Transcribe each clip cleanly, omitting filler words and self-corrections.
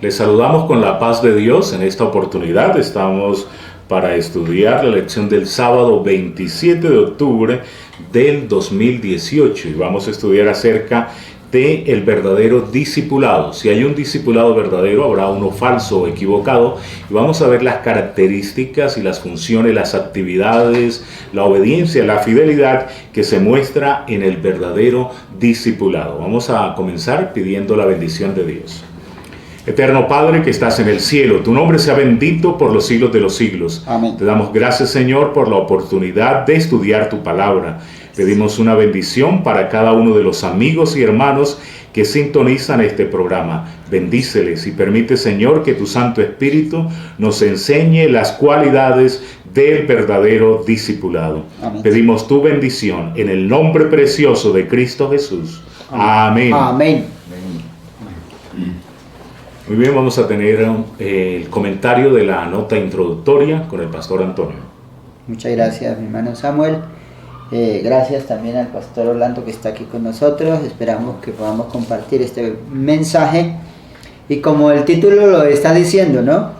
Les saludamos con la paz de Dios. En esta oportunidad estamos para estudiar la lección del sábado 27 de octubre del 2018 y vamos a estudiar acerca de el verdadero discipulado. Si hay un discipulado verdadero, habrá uno falso o equivocado, y vamos a ver las características y las funciones, las actividades, la obediencia, la fidelidad que se muestra en el verdadero discipulado. Vamos a comenzar pidiendo la bendición de Dios. Eterno Padre que estás en el cielo, tu nombre sea bendito por los siglos de los siglos. Amén. Te damos gracias, Señor, por la oportunidad de estudiar tu palabra. Pedimos una bendición para cada uno de los amigos y hermanos que sintonizan este programa. Bendíceles y permite, Señor, que tu Santo Espíritu nos enseñe las cualidades del verdadero discipulado. Amén. Pedimos tu bendición en el nombre precioso de Cristo Jesús. Amén. Amén. Muy bien, vamos a tener el comentario de la nota introductoria con el pastor Antonio. Muchas gracias, mi hermano Samuel. Gracias también al pastor Orlando que está aquí con nosotros. Esperamos que podamos compartir este mensaje. Y como el título lo está diciendo, ¿no?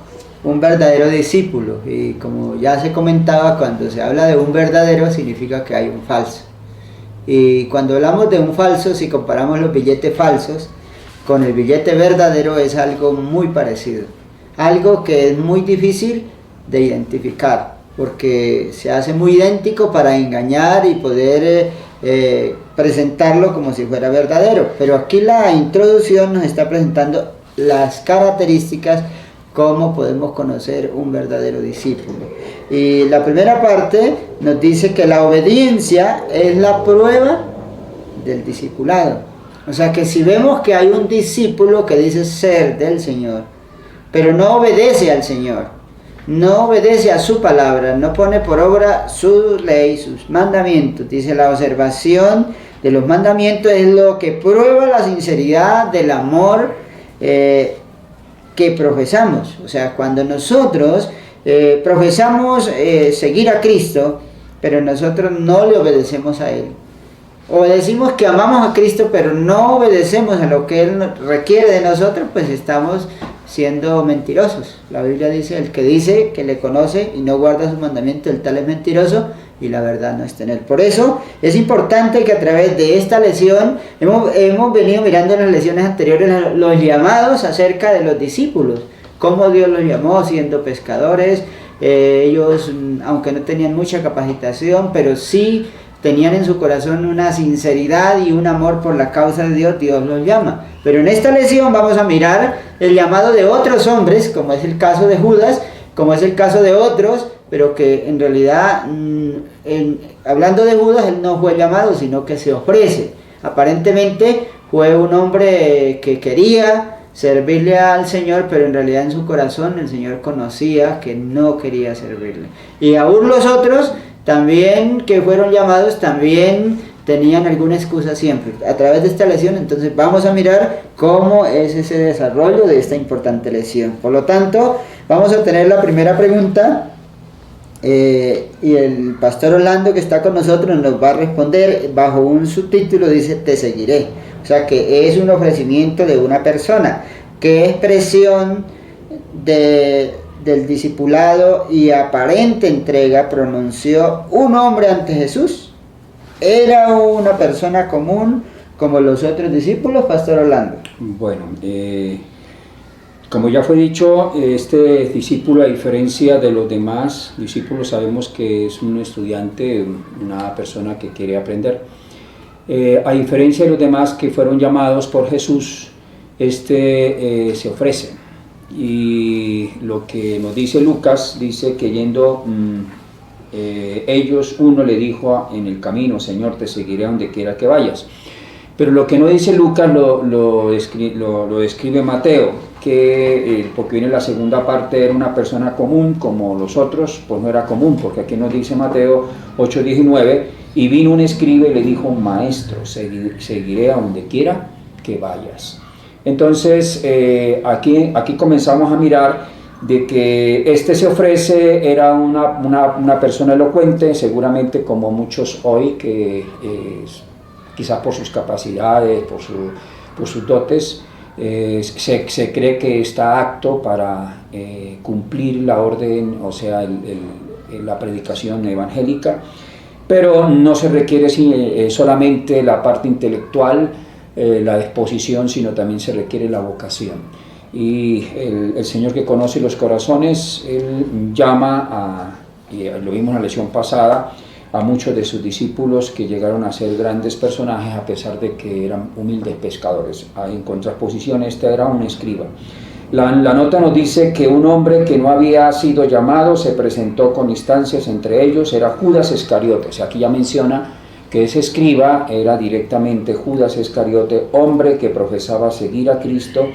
Un verdadero discípulo. Y como ya se comentaba, cuando se habla de un verdadero significa que hay un falso. Y cuando hablamos de un falso, si comparamos los billetes falsos con el billete verdadero, es algo muy parecido. Algo que es muy difícil de identificar, porque se hace muy idéntico para engañar y poder presentarlo como si fuera verdadero. Pero aquí la introducción nos está presentando las características, cómo podemos conocer un verdadero discípulo. Y la primera parte nos dice que la obediencia es la prueba del discipulado. O sea que si vemos que hay un discípulo que dice ser del Señor, pero no obedece al Señor, no obedece a su palabra, no pone por obra su ley, sus mandamientos, dice la observación de los mandamientos es lo que prueba la sinceridad del amor que profesamos. O sea, cuando nosotros profesamos seguir a Cristo, pero nosotros no le obedecemos a Él, o decimos que amamos a Cristo pero no obedecemos a lo que Él requiere de nosotros, pues estamos siendo mentirosos. La Biblia dice, el que dice que le conoce y no guarda sus mandamientos, el tal es mentiroso y la verdad no está en él. Por eso es importante que a través de esta lección, hemos venido mirando en las lecciones anteriores los llamados acerca de los discípulos, cómo Dios los llamó siendo pescadores. Ellos, aunque no tenían mucha capacitación, pero sí tenían en su corazón una sinceridad y un amor por la causa de Dios, Dios los llama. Pero en esta lección vamos a mirar el llamado de otros hombres, como es el caso de Judas, como es el caso de otros, pero que en realidad, hablando de Judas, él no fue llamado, sino que se ofrece. Aparentemente fue un hombre que quería servirle al Señor, pero en realidad en su corazón el Señor conocía que no quería servirle. Y aún los otros también que fueron llamados, también tenían alguna excusa siempre. A través de esta lección, entonces vamos a mirar cómo es ese desarrollo de esta importante lección. Por lo tanto, vamos a tener la primera pregunta y el pastor Orlando que está con nosotros nos va a responder bajo un subtítulo, dice te seguiré. O sea que es un ofrecimiento de una persona. ¿Qué expresión del discipulado y aparente entrega pronunció un hombre ante Jesús? ¿Era una persona común como los otros discípulos, pastor Orlando? Bueno, como ya fue dicho, este discípulo, a diferencia de los demás discípulos, sabemos que es un estudiante, una persona que quiere aprender. A diferencia de los demás que fueron llamados por Jesús, se ofrece. Y lo que nos dice Lucas, dice que yendo ellos, uno le dijo en el camino, Señor, te seguiré donde quiera que vayas. Pero lo que no dice Lucas lo describe Mateo, que porque viene la segunda parte, era una persona común como los otros, pues no era común, porque aquí nos dice Mateo 8:19, y vino un escriba y le dijo, maestro, seguiré a donde quiera que vayas. Entonces aquí comenzamos a mirar de que se ofrece, era una persona elocuente, seguramente como muchos hoy, que quizás por sus capacidades, por sus dotes, se cree que está apto para cumplir la orden, o sea, la predicación evangélica, pero no se requiere solamente la parte intelectual, la disposición, sino también se requiere la vocación. Y el Señor, que conoce los corazones, Él llama y lo vimos en la lección pasada, a muchos de sus discípulos que llegaron a ser grandes personajes a pesar de que eran humildes pescadores. En contraposición, este era un escriba. La nota nos dice que un hombre que no había sido llamado se presentó con instancias, entre ellos era Judas Iscariote. O sea, aquí ya menciona que ese escriba era directamente Judas Iscariote, hombre que profesaba seguir a Cristo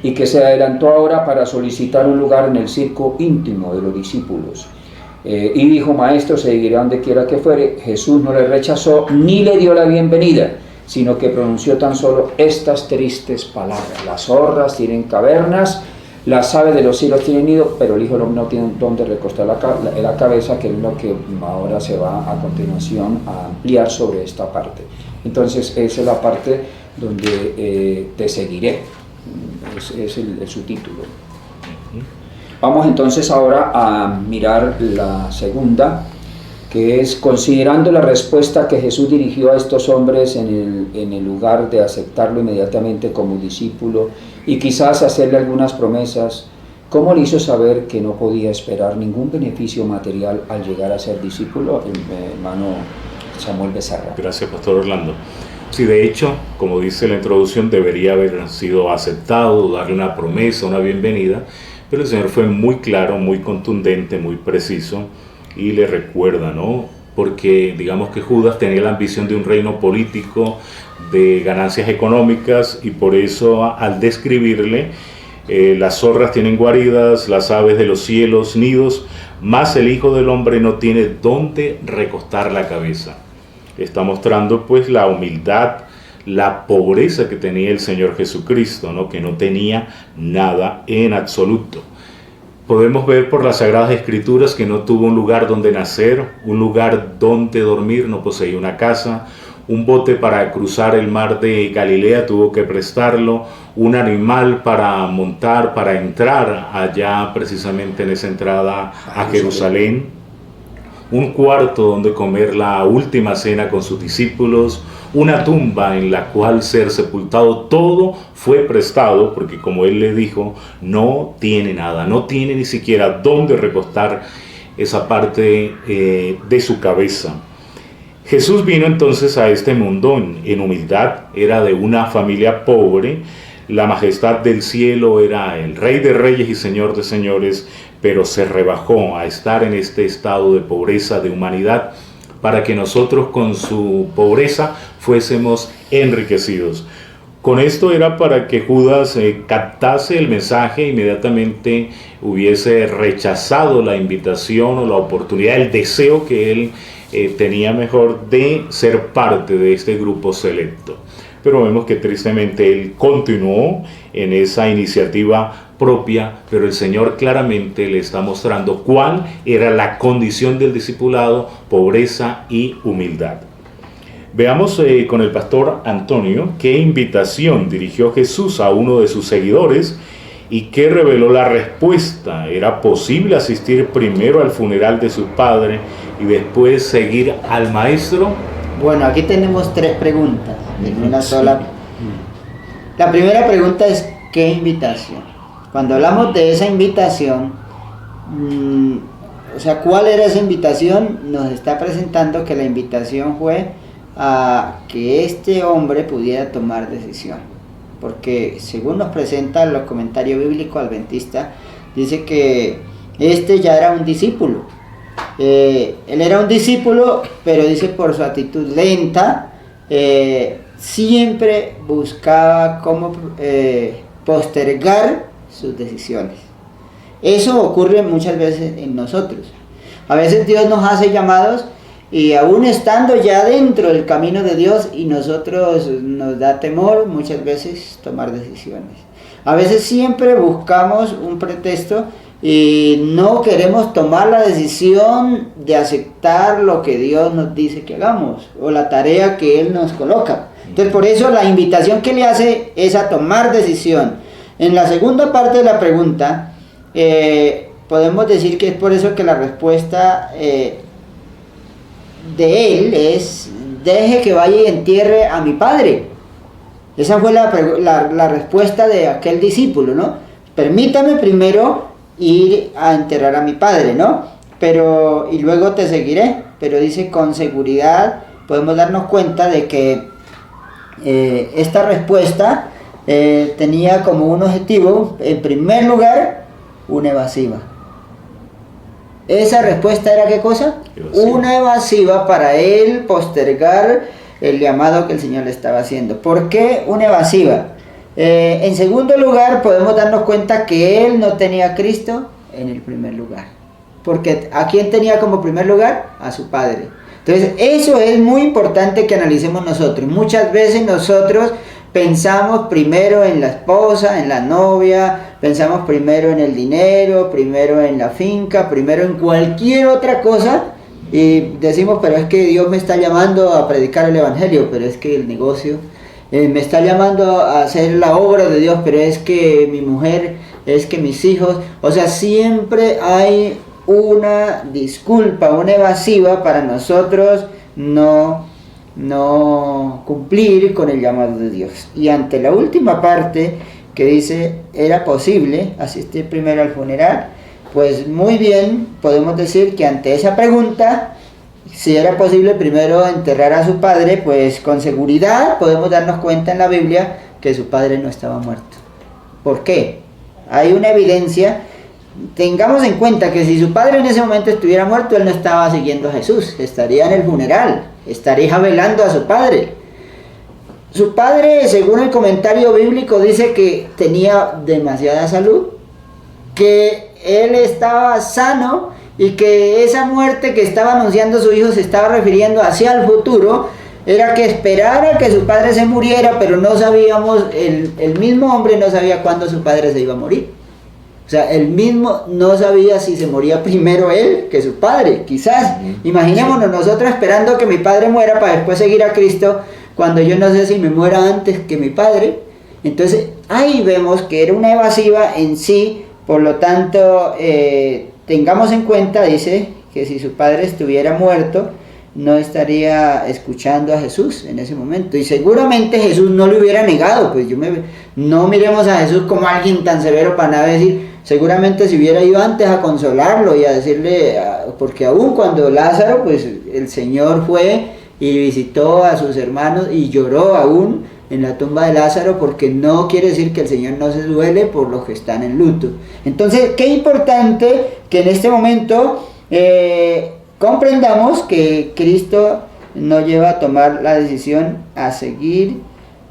y que se adelantó ahora para solicitar un lugar en el círculo íntimo de los discípulos. Y dijo: maestro, seguiré donde quiera que fuere. Jesús no le rechazó ni le dio la bienvenida, sino que pronunció tan solo estas tristes palabras: las zorras tienen cavernas, las aves de los cielos tienen nido, pero el Hijo del Hombre no tiene donde recostar la cabeza, que es lo que ahora se va a continuación a ampliar sobre esta parte. Entonces esa es la parte donde te seguiré, es el subtítulo. Vamos entonces ahora a mirar la segunda, que es: considerando la respuesta que Jesús dirigió a estos hombres en el lugar de aceptarlo inmediatamente como discípulo y quizás hacerle algunas promesas, ¿cómo le hizo saber que no podía esperar ningún beneficio material al llegar a ser discípulo? El hermano Samuel Becerra. Gracias, Pastor Orlando. Sí, de hecho, como dice la introducción, debería haber sido aceptado, darle una promesa, una bienvenida, pero el Señor fue muy claro, muy contundente, muy preciso, y le recuerda, ¿no? Porque digamos que Judas tenía la ambición de un reino político, de ganancias económicas, y por eso al describirle, las zorras tienen guaridas, las aves de los cielos nidos, mas el Hijo del Hombre no tiene dónde recostar la cabeza. Está mostrando pues la humildad, la pobreza que tenía el Señor Jesucristo, ¿no? Que no tenía nada en absoluto. Podemos ver por las Sagradas Escrituras que no tuvo un lugar donde nacer, un lugar donde dormir, no poseía una casa, un bote para cruzar el mar de Galilea tuvo que prestarlo, un animal para montar, para entrar allá precisamente en esa entrada a Jerusalén, un cuarto donde comer la última cena con sus discípulos, una tumba en la cual ser sepultado. Todo fue prestado porque, como él le dijo, no tiene nada, no tiene ni siquiera dónde recostar esa parte de su cabeza. Jesús vino entonces a este mundo en humildad, era de una familia pobre, la majestad del cielo, era el Rey de Reyes y Señor de Señores, pero se rebajó a estar en este estado de pobreza, de humanidad, para que nosotros con su pobreza fuésemos enriquecidos. Con esto era para que Judas captase el mensaje, inmediatamente hubiese rechazado la invitación o la oportunidad, el deseo que él tenía mejor de ser parte de este grupo selecto. Pero vemos que tristemente él continuó en esa iniciativa propia, pero el Señor claramente le está mostrando cuál era la condición del discipulado: pobreza y humildad. Veamos con el pastor Antonio qué invitación dirigió Jesús a uno de sus seguidores y qué reveló la respuesta. ¿Era posible asistir primero al funeral de su padre y después seguir al maestro? Bueno, aquí tenemos tres preguntas en una sola. La primera pregunta es: ¿qué invitación? Cuando hablamos de esa invitación, o sea, ¿cuál era esa invitación? Nos está presentando que la invitación fue a que este hombre pudiera tomar decisión. Porque según nos presenta los comentarios bíblicos adventistas, dice que este ya era un discípulo. Él era un discípulo, pero dice por su actitud lenta, siempre buscaba cómo postergar sus decisiones. Eso ocurre muchas veces en nosotros. A veces Dios nos hace llamados y aún estando ya dentro del camino de Dios, y nosotros nos da temor muchas veces tomar decisiones. A veces siempre buscamos un pretexto y no queremos tomar la decisión de aceptar lo que Dios nos dice que hagamos o la tarea que Él nos coloca. Entonces por eso la invitación que le hace es a tomar decisión. En la segunda parte de la pregunta, podemos decir que es por eso que la respuesta de él es: deje que vaya y entierre a mi padre. Esa fue la respuesta de aquel discípulo, ¿no? Permítame primero ir a enterrar a mi padre, ¿no? Y luego te seguiré. Pero dice, con seguridad podemos darnos cuenta de que esta respuesta tenía como un objetivo, en primer lugar, una evasiva. ¿Esa respuesta era qué cosa? Evasiva. Una evasiva para él postergar el llamado que el Señor le estaba haciendo. ¿Por qué una evasiva? En segundo lugar, podemos darnos cuenta que él no tenía a Cristo en el primer lugar. Porque ¿a quién tenía como primer lugar? A su Padre. Entonces, eso es muy importante que analicemos nosotros. Muchas veces nosotros pensamos primero en la esposa, en la novia, pensamos primero en el dinero, primero en la finca, primero en cualquier otra cosa, y decimos, pero es que Dios me está llamando a predicar el evangelio, pero es que el negocio, me está llamando a hacer la obra de Dios, pero es que mi mujer, es que mis hijos, o sea, siempre hay una disculpa, una evasiva para nosotros no cumplir con el llamado de Dios. Y ante la última parte que dice, era posible asistir primero al funeral, pues muy bien, podemos decir que ante esa pregunta, si era posible primero enterrar a su padre, pues con seguridad podemos darnos cuenta en la Biblia que su padre no estaba muerto. ¿Por qué? Hay una evidencia. Tengamos en cuenta que si su padre en ese momento estuviera muerto, él no estaba siguiendo a Jesús, estaría en el funeral, estaría velando a su padre. Su padre, según el comentario bíblico, dice que tenía demasiada salud, que él estaba sano y que esa muerte que estaba anunciando su hijo se estaba refiriendo hacia el futuro, era que esperara que su padre se muriera, pero no sabíamos, el mismo hombre no sabía cuándo su padre se iba a morir. O sea, él mismo no sabía si se moría primero él que su padre, quizás. Imaginémonos nosotros esperando que mi padre muera para después seguir a Cristo, cuando yo no sé si me muera antes que mi padre. Entonces, ahí vemos que era una evasiva en sí. Por lo tanto, tengamos en cuenta, dice, que si su padre estuviera muerto, no estaría escuchando a Jesús en ese momento. Y seguramente Jesús no le hubiera negado. Pues no miremos a Jesús como alguien tan severo para nada decir. Seguramente si hubiera ido antes a consolarlo y a decirle, porque aún cuando Lázaro, pues el Señor fue y visitó a sus hermanos y lloró aún en la tumba de Lázaro, porque no quiere decir que el Señor no se duele por los que están en luto. Entonces, qué importante que en este momento comprendamos que Cristo nos lleva a tomar la decisión a seguir,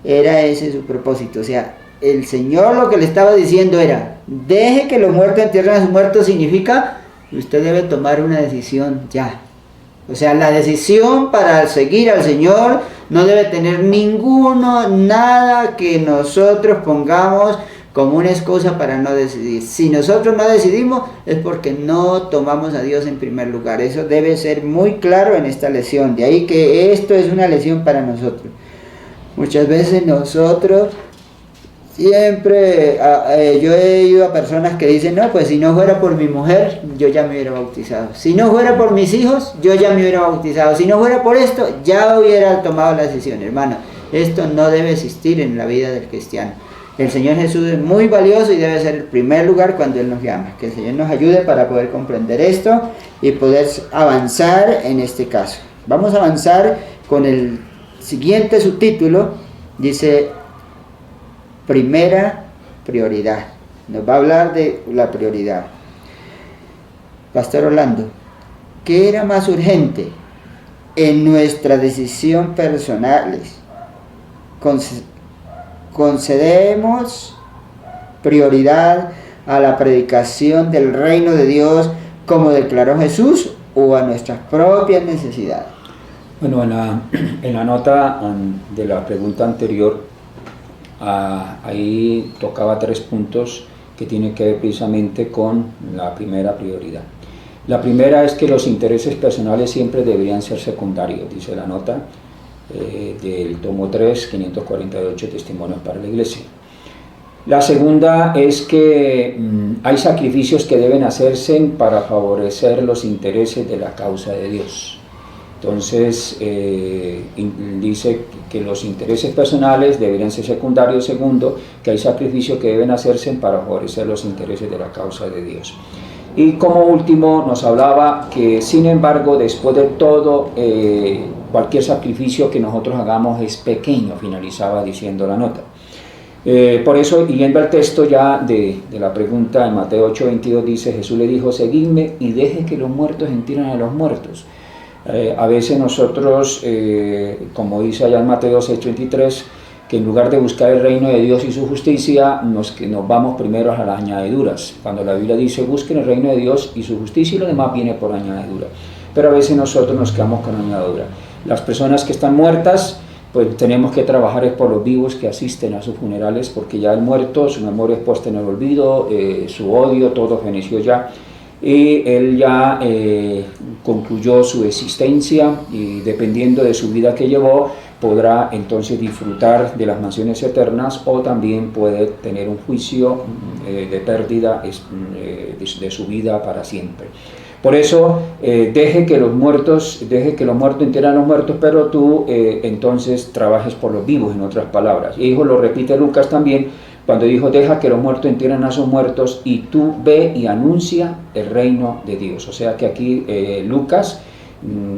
era ese su propósito. O sea, el Señor lo que le estaba diciendo era, deje que los muertos entierren a sus muertos, significa que usted debe tomar una decisión ya. O sea, la decisión para seguir al Señor no debe tener nada que nosotros pongamos como una excusa para no decidir. Si nosotros no decidimos es porque no tomamos a Dios en primer lugar. Eso debe ser muy claro en esta lección. De ahí que esto es una lección para nosotros. Muchas veces nosotros siempre, yo he ido a personas que dicen, no, pues si no fuera por mi mujer, yo ya me hubiera bautizado. Si no fuera por mis hijos, yo ya me hubiera bautizado. Si no fuera por esto, ya hubiera tomado la decisión. Hermano, esto no debe existir en la vida del cristiano. El Señor Jesús es muy valioso y debe ser el primer lugar cuando Él nos llama. Que el Señor nos ayude para poder comprender esto y poder avanzar en este caso. Vamos a avanzar con el siguiente subtítulo. Dice, primera prioridad. Nos va a hablar de la prioridad. Pastor Orlando, ¿qué era más urgente en nuestra decisión personales? ¿Concedemos prioridad a la predicación del reino de Dios como declaró Jesús o a nuestras propias necesidades? Bueno, en la nota de la pregunta anterior, ahí tocaba 3 puntos que tienen que ver precisamente con la primera prioridad. La primera es que los intereses personales siempre deberían ser secundarios, dice la nota. del tomo 3, 548 testimonios para la iglesia. La segunda es que hay sacrificios que deben hacerse para favorecer los intereses de la causa de Dios. Entonces, dice que los intereses personales deberían ser secundarios. Segundo, que hay sacrificios que deben hacerse para favorecer los intereses de la causa de Dios. Y como último, nos hablaba que, sin embargo, después de todo, cualquier sacrificio que nosotros hagamos es pequeño, finalizaba diciendo la nota. Por eso, yendo al texto ya de la pregunta en Mateo 8:22, dice: Jesús le dijo, seguidme y deje que los muertos entierren a los muertos. A veces nosotros, como dice allá en Mateo 6:23, que en lugar de buscar el reino de Dios y su justicia, nos vamos primero a las añadiduras. Cuando la Biblia dice, busquen el reino de Dios y su justicia, y lo demás viene por añadidura. Pero a veces nosotros nos quedamos con añadidura. Las personas que están muertas, pues tenemos que trabajar por los vivos que asisten a sus funerales, porque ya el muerto, su memoria es puesta en el olvido, su odio, todo feneció ya, y él ya concluyó su existencia, y dependiendo de su vida que llevó, podrá entonces disfrutar de las mansiones eternas, o también puede tener un juicio de pérdida de su vida para siempre. Por eso, deje que los muertos entierren a los muertos, pero tú entonces trabajes por los vivos, en otras palabras. Y hijo, lo repite Lucas también, cuando dijo, deja que los muertos entierren a sus muertos, y tú ve y anuncia el reino de Dios. O sea que aquí Lucas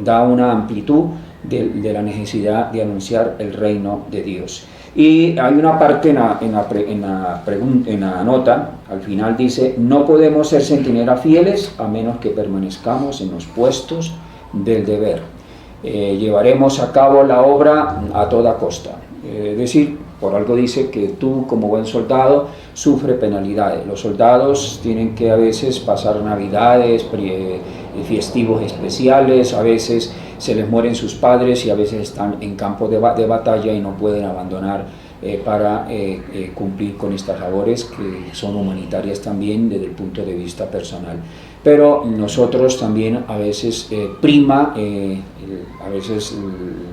da una amplitud de la necesidad de anunciar el reino de Dios. Y hay una parte en la nota, al final dice, no podemos ser centinelas fieles a menos que permanezcamos en los puestos del deber. Llevaremos a cabo la obra a toda costa. Es decir, por algo dice que tú, como buen soldado, sufre penalidades. Los soldados tienen que a veces pasar navidades, festivos especiales, a veces se les mueren sus padres y a veces están en campo de batalla y no pueden abandonar para cumplir con estas labores que son humanitarias también desde el punto de vista personal. Pero nosotros también a veces a veces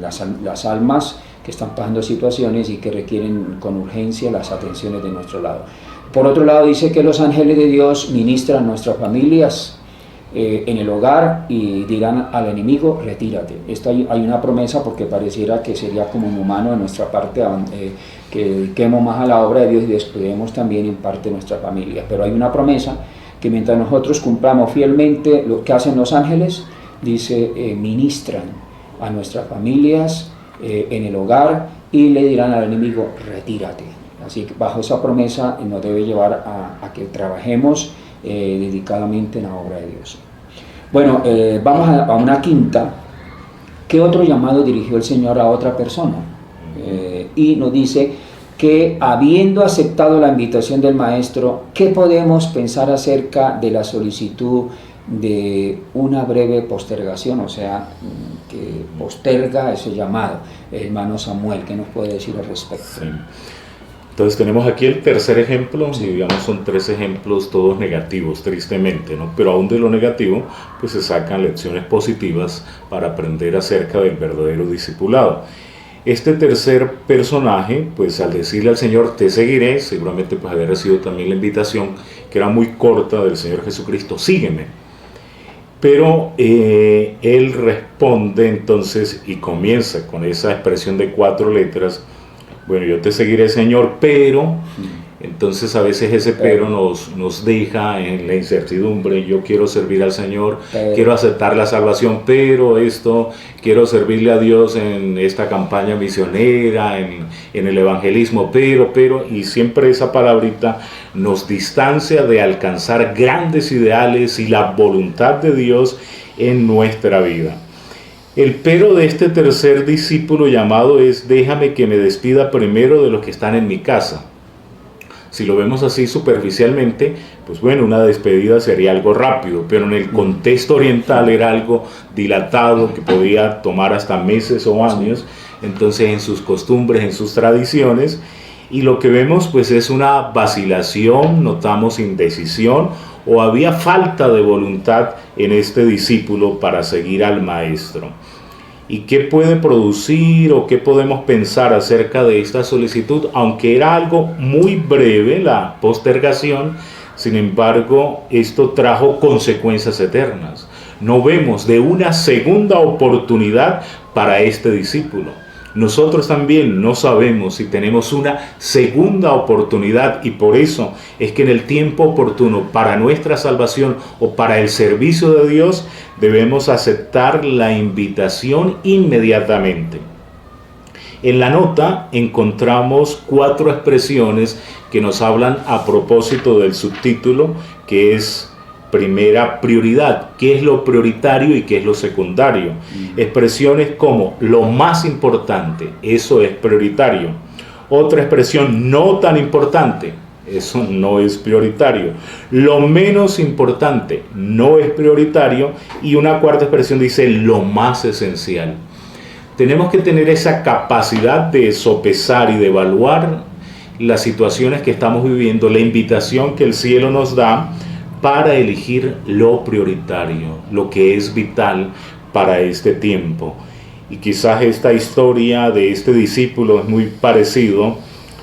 las almas que están pasando situaciones y que requieren con urgencia las atenciones de nuestro lado. Por otro lado, dice que los ángeles de Dios ministran nuestras familias en el hogar y dirán al enemigo, retírate. Hay una promesa, porque pareciera que sería como inhumano de nuestra parte que dediquemos más a la obra de Dios y descuidemos también en parte nuestra familia. Pero hay una promesa que mientras nosotros cumplamos fielmente lo que hacen los ángeles, dice, ministran a nuestras familias en el hogar y le dirán al enemigo, retírate. Así que bajo esa promesa nos debe llevar a que trabajemos dedicadamente en la obra de Dios. Bueno, vamos a una quinta. ¿Qué otro llamado dirigió el Señor a otra persona? Y nos dice que habiendo aceptado la invitación del Maestro, ¿qué podemos pensar acerca de la solicitud de una breve postergación? O sea, que posterga ese llamado. Hermano Samuel, ¿qué nos puede decir al respecto? Sí. Entonces tenemos aquí el tercer ejemplo, y digamos son tres ejemplos todos negativos, tristemente, ¿no? Pero aún de lo negativo, pues se sacan lecciones positivas para aprender acerca del verdadero discipulado. Este tercer personaje, pues al decirle al Señor, te seguiré, seguramente pues había recibido también la invitación, que era muy corta, del Señor Jesucristo, sígueme. Pero él responde entonces y comienza con esa expresión de 4 letras, bueno, yo te seguiré, Señor, pero, entonces a veces ese pero nos deja en la incertidumbre. Yo quiero servir al Señor, quiero aceptar la salvación, pero quiero servirle a Dios en esta campaña misionera, en el evangelismo, pero, y siempre esa palabrita nos distancia de alcanzar grandes ideales y la voluntad de Dios en nuestra vida. El pero de este tercer discípulo llamado es, déjame que me despida primero de los que están en mi casa. Si lo vemos así superficialmente, pues bueno, una despedida sería algo rápido, pero en el contexto oriental era algo dilatado que podía tomar hasta meses o años, entonces en sus costumbres, en sus tradiciones, y lo que vemos pues es una vacilación, notamos indecisión, o había falta de voluntad en este discípulo para seguir al Maestro. ¿Y qué puede producir o qué podemos pensar acerca de esta solicitud? Aunque era algo muy breve, la postergación, sin embargo, esto trajo consecuencias eternas. No vemos de una segunda oportunidad para este discípulo. Nosotros también no sabemos si tenemos una segunda oportunidad, y por eso es que en el tiempo oportuno para nuestra salvación o para el servicio de Dios debemos aceptar la invitación inmediatamente. En la nota encontramos 4 expresiones que nos hablan a propósito del subtítulo, que es primera prioridad. ¿Qué es lo prioritario y qué es lo secundario? Expresiones como lo más importante, eso es prioritario. Otra expresión, no tan importante, eso no es prioritario. Lo menos importante, no es prioritario. Y una cuarta expresión dice lo más esencial. Tenemos que tener esa capacidad de sopesar y de evaluar las situaciones que estamos viviendo, la invitación que el cielo nos da para elegir lo prioritario, lo que es vital para este tiempo. Y quizás esta historia de este discípulo es muy parecido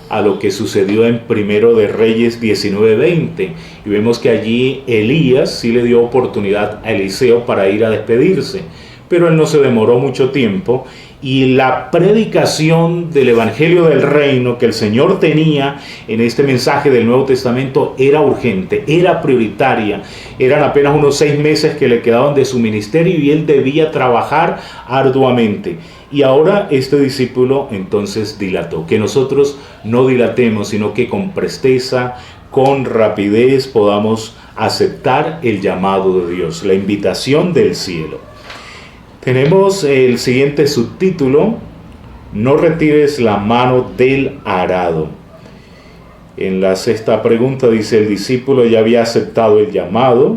a lo que sucedió en Primero de Reyes 19:20, y vemos que allí Elías sí le dio oportunidad a Eliseo para ir a despedirse, pero él no se demoró mucho tiempo, y la predicación del Evangelio del Reino que el Señor tenía en este mensaje del Nuevo Testamento era urgente, era prioritaria. Eran apenas unos 6 meses que le quedaban de su ministerio y él debía trabajar arduamente. Y ahora este discípulo entonces dilató. Que nosotros no dilatemos, sino que con presteza, con rapidez podamos aceptar el llamado de Dios, la invitación del cielo. Tenemos el siguiente subtítulo: no retires la mano del arado. En la 6ª pregunta dice: el discípulo ya había aceptado el llamado.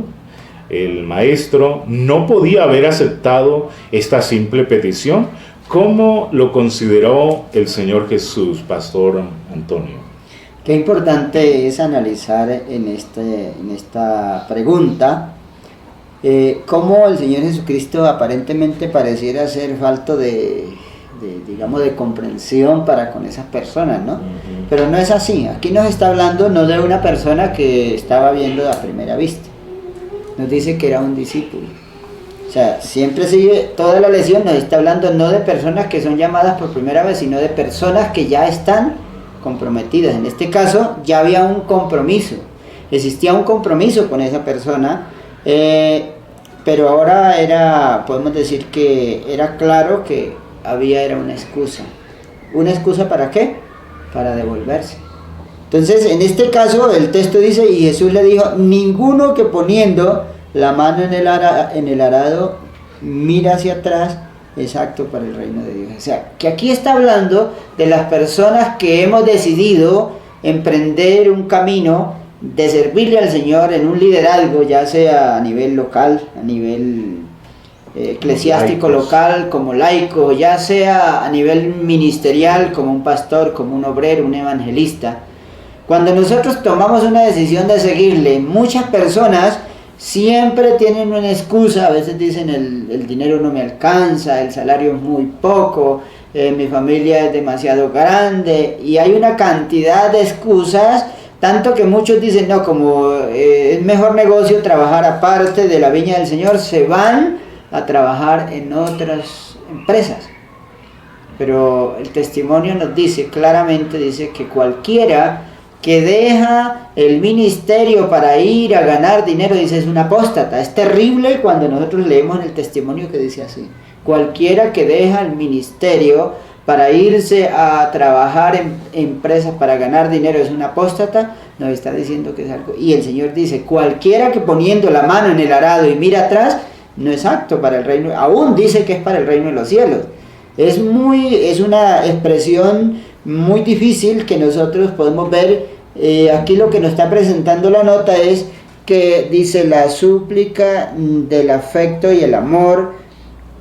El maestro no podía haber aceptado esta simple petición. ¿Cómo lo consideró el Señor Jesús, Pastor Antonio? Qué importante es analizar en esta pregunta cómo el Señor Jesucristo aparentemente pareciera ser falto de comprensión para con esas personas, ¿no? Pero no es así. Aquí nos está hablando no de una persona que estaba viendo a primera vista. Nos dice que era un discípulo. O sea, siempre sigue, toda la lección nos está hablando no de personas que son llamadas por primera vez, sino de personas que ya están comprometidas. En este caso ya había un compromiso, existía un compromiso con esa persona, pero ahora podemos decir que era claro que era una excusa. ¿Una excusa para qué? Para devolverse. Entonces, en este caso, el texto dice, y Jesús le dijo: ninguno que poniendo la mano en el arado mira hacia atrás es apto para el reino de Dios. O sea, que aquí está hablando de las personas que hemos decidido emprender un camino de servirle al Señor en un liderazgo, ya sea a nivel local, a nivel eclesiástico local, como laico, ya sea a nivel ministerial, como un pastor, como un obrero, un evangelista. Cuando nosotros tomamos una decisión de seguirle, muchas personas siempre tienen una excusa. A veces dicen: el dinero no me alcanza, el salario es muy poco, mi familia es demasiado grande, y hay una cantidad de excusas, tanto que muchos dicen: no, como es mejor negocio trabajar aparte de la viña del Señor, se van a trabajar en otras empresas. Pero el testimonio nos dice claramente, dice que cualquiera que deja el ministerio para ir a ganar dinero, dice, es un apóstata. Es terrible cuando nosotros leemos en el testimonio que dice así: cualquiera que deja el ministerio para irse a trabajar en empresas para ganar dinero es un apóstata. Nos está diciendo que es algo. Y el Señor dice: cualquiera que poniendo la mano en el arado y mira atrás no es apto para el reino. Aún dice que es para el reino de los cielos. Es una expresión muy difícil que nosotros podemos ver. Aquí lo que nos está presentando la nota es que dice: la súplica del afecto y el amor,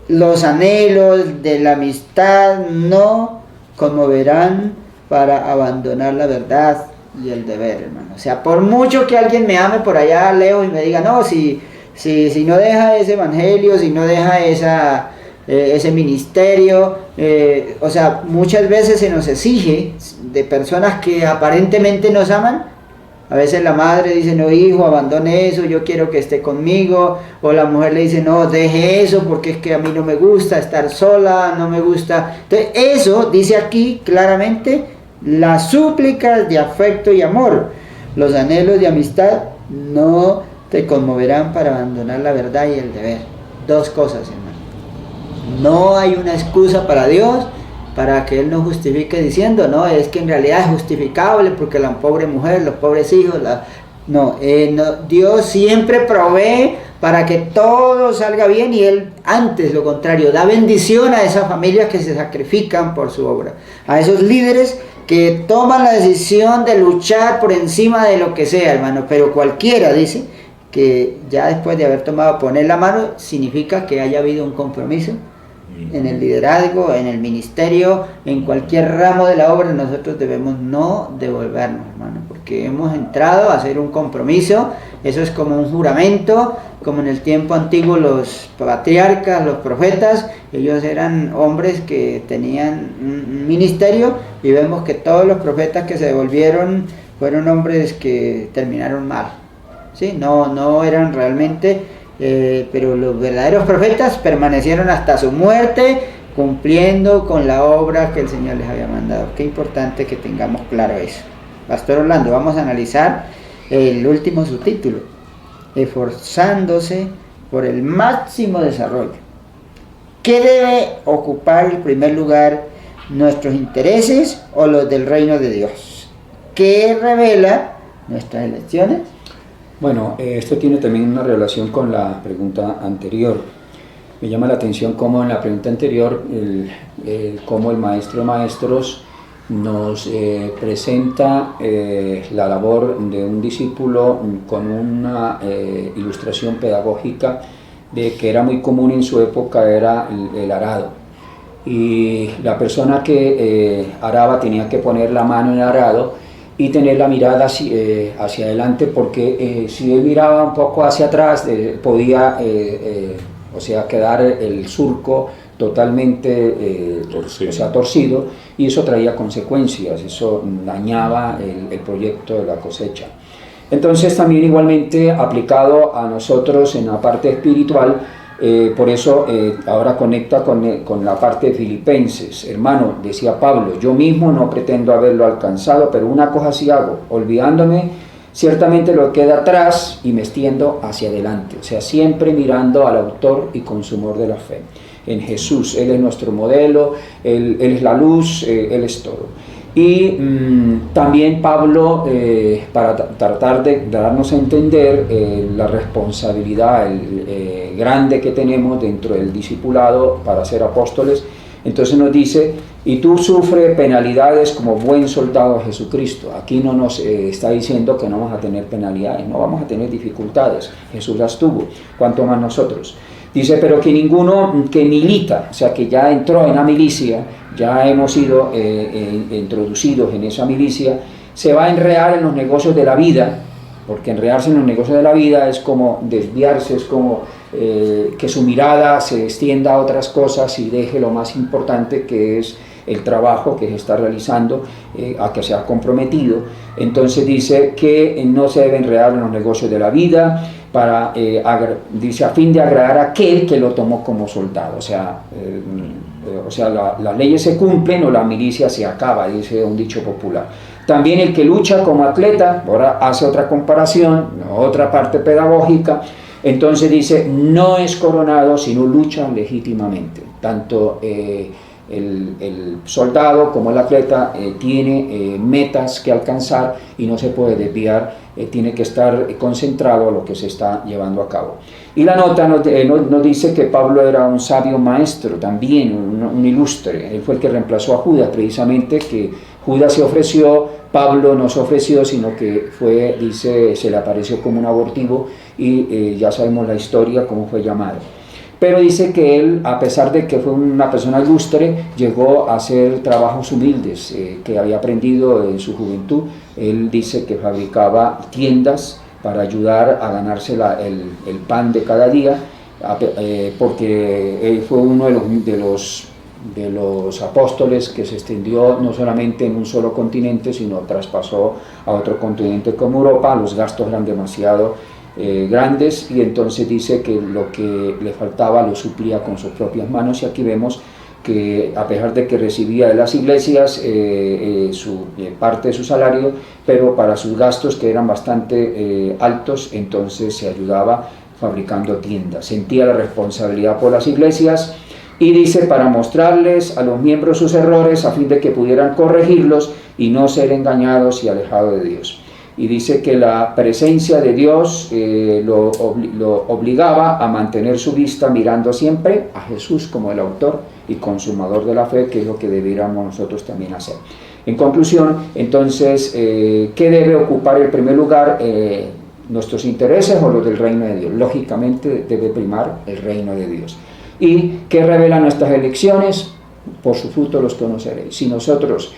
los anhelos de la amistad no conmoverán para abandonar la verdad y el deber, hermano. O sea, por mucho que alguien me ame por allá lejos y me diga: no, si no deja ese evangelio, si no deja ese ministerio. O sea, muchas veces se nos exige de personas que aparentemente nos aman. A veces la madre dice, no hijo, abandone eso, yo quiero que esté conmigo. O la mujer le dice, no, deje eso porque es que a mí no me gusta estar sola, no me gusta. Entonces eso dice aquí claramente las súplicas de afecto y amor. Los anhelos de amistad no te conmoverán para abandonar la verdad y el deber. Dos cosas, hermano. No hay una excusa para Dios para que Él no justifique diciendo, no, es que en realidad es justificable porque la pobre mujer, los pobres hijos, no, Dios siempre provee para que todo salga bien, y Él, antes lo contrario, da bendición a esas familias que se sacrifican por su obra, a esos líderes que toman la decisión de luchar por encima de lo que sea, hermano. Pero cualquiera dice que ya después de haber tomado, poner la mano, significa que haya habido un compromiso en el liderazgo, en el ministerio, en cualquier ramo de la obra. Nosotros debemos no devolvernos, hermano, porque hemos entrado a hacer un compromiso. Eso es como un juramento, como en el tiempo antiguo los patriarcas, los profetas, ellos eran hombres que tenían un ministerio, y vemos que todos los profetas que se devolvieron fueron hombres que terminaron mal, ¿sí? No eran realmente... pero los verdaderos profetas permanecieron hasta su muerte, cumpliendo con la obra que el Señor les había mandado. Qué importante que tengamos claro eso. Pastor Orlando, vamos a analizar el último subtítulo: esforzándose por el máximo desarrollo. ¿Qué debe ocupar el primer lugar, nuestros intereses o los del reino de Dios? ¿Qué revela nuestras elecciones? Bueno, esto tiene también una relación con la pregunta anterior. Me llama la atención cómo en la pregunta anterior, cómo el maestro de maestros nos presenta la labor de un discípulo con una ilustración pedagógica de que era muy común en su época, era el arado. Y la persona que araba tenía que poner la mano en el arado y tener la mirada hacia adelante, porque si él miraba un poco hacia atrás podía quedar el surco totalmente torcido, y eso traía consecuencias, eso dañaba el proyecto de la cosecha. Entonces también igualmente aplicado a nosotros en la parte espiritual. Por eso ahora conecta con la parte de Filipenses. Hermano, decía Pablo, yo mismo no pretendo haberlo alcanzado, pero una cosa sí hago, olvidándome ciertamente lo que queda atrás y me extiendo hacia adelante. O sea, siempre mirando al autor y consumador de la fe, en Jesús. Él es nuestro modelo, Él es la luz, Él es todo. Y también Pablo, para tratar de darnos a entender la responsabilidad grande que tenemos dentro del discipulado para ser apóstoles, entonces nos dice, y tú sufres penalidades como buen soldado de Jesucristo. Aquí no nos está diciendo que no vamos a tener penalidades, no vamos a tener dificultades, Jesús las tuvo, cuanto más nosotros. Dice, pero que ninguno que milita, o sea, que ya entró en la milicia, ya hemos sido introducidos en esa milicia, se va a enredar en los negocios de la vida, porque enredarse en los negocios de la vida es como desviarse, es como que su mirada se extienda a otras cosas y deje lo más importante, que es el trabajo que se está realizando, a que se ha comprometido. Entonces dice que no se debe enredar en los negocios de la vida, dice a fin de agradar a aquel que lo tomó como soldado. O sea, las leyes se cumplen o la milicia se acaba, dice un dicho popular. También el que lucha como atleta, ahora hace otra comparación, otra parte pedagógica, entonces dice, no es coronado sino lucha legítimamente. Tanto el soldado como el atleta tiene metas que alcanzar y no se puede desviar, tiene que estar concentrado a lo que se está llevando a cabo. Y la nota nos dice que Pablo era un sabio maestro también, un ilustre. Él fue el que reemplazó a Judas, precisamente, que Judas se ofreció, Pablo no se ofreció, sino que fue, dice, se le apareció como un abortivo, y ya sabemos la historia, cómo fue llamado. Pero dice que él, a pesar de que fue una persona ilustre, llegó a hacer trabajos humildes que había aprendido en su juventud. Él dice que fabricaba tiendas para ayudar a ganarse el pan de cada día, porque él fue uno de los apóstoles que se extendió no solamente en un solo continente, sino traspasó a otro continente como Europa. Los gastos eran demasiado grandes, y entonces dice que lo que le faltaba lo suplía con sus propias manos, y aquí vemos que a pesar de que recibía de las iglesias parte de su salario, pero para sus gastos, que eran bastante altos, entonces se ayudaba fabricando tiendas. Sentía la responsabilidad por las iglesias, y dice, para mostrarles a los miembros sus errores a fin de que pudieran corregirlos y no ser engañados y alejados de Dios. Y dice que la presencia de Dios lo obligaba a mantener su vista mirando siempre a Jesús como el autor y consumador de la fe, que es lo que debiéramos nosotros también hacer. En conclusión, entonces, ¿qué debe ocupar el primer lugar? ¿Nuestros intereses o los del reino de Dios? Lógicamente debe primar el reino de Dios. ¿Y qué revelan nuestras elecciones? Por su fruto los conoceréis. Si nosotros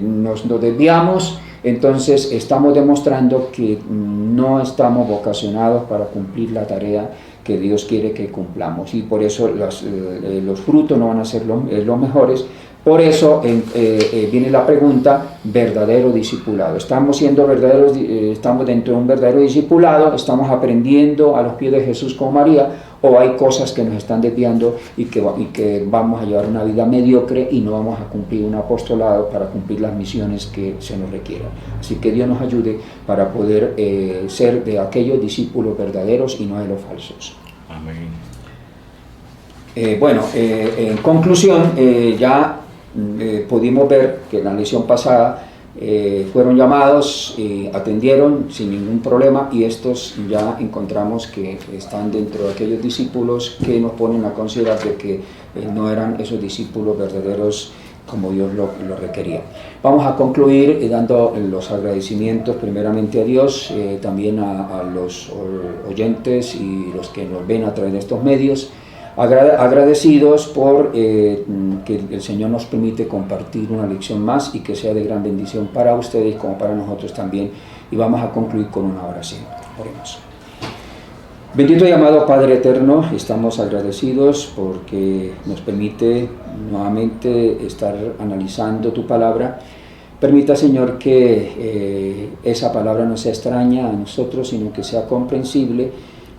nos desviamos, entonces estamos demostrando que no estamos vocacionados para cumplir la tarea que Dios quiere que cumplamos, y por eso los frutos no van a ser los mejores. Por eso viene la pregunta: verdadero discipulado. ¿Estamos siendo verdaderos? ¿Estamos dentro de un verdadero discipulado? ¿Estamos aprendiendo a los pies de Jesús como María? ¿O hay cosas que nos están desviando y que vamos a llevar una vida mediocre y no vamos a cumplir un apostolado para cumplir las misiones que se nos requieran? Así que Dios nos ayude para poder ser de aquellos discípulos verdaderos y no de los falsos. Amén. En conclusión, ya pudimos ver que en la lección pasada fueron llamados, atendieron sin ningún problema, y estos ya encontramos que están dentro de aquellos discípulos que nos ponen a considerar de que no eran esos discípulos verdaderos como Dios lo requería. Vamos a concluir dando los agradecimientos primeramente a Dios, también a los oyentes y los que nos ven a través de estos medios. Agradecidos por que el Señor nos permite compartir una lección más y que sea de gran bendición para ustedes como para nosotros también. Y vamos a concluir con una oración. Oremos. Bendito y amado Padre eterno, estamos agradecidos porque nos permite nuevamente estar analizando tu palabra. Permita, Señor, que esa palabra no sea extraña a nosotros, sino que sea comprensible,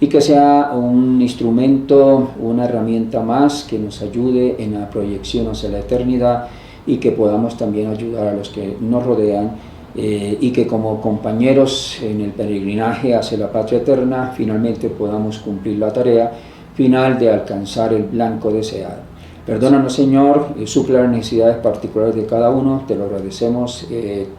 y que sea un instrumento, una herramienta más que nos ayude en la proyección hacia la eternidad, y que podamos también ayudar a los que nos rodean, y que como compañeros en el peregrinaje hacia la patria eterna finalmente podamos cumplir la tarea final de alcanzar el blanco deseado. Perdónanos, Señor, suple las necesidades particulares de cada uno, te lo agradecemos,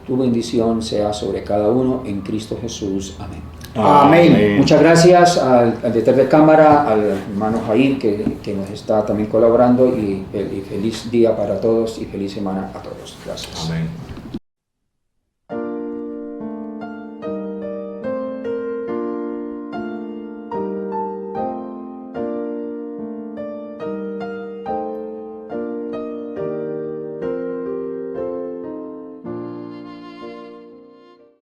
tu bendición sea sobre cada uno, en Cristo Jesús. Amén. Amén. Muchas gracias al detrás de cámara, al hermano Jair, que nos está también colaborando, y feliz día para todos y feliz semana a todos. Gracias. Amén.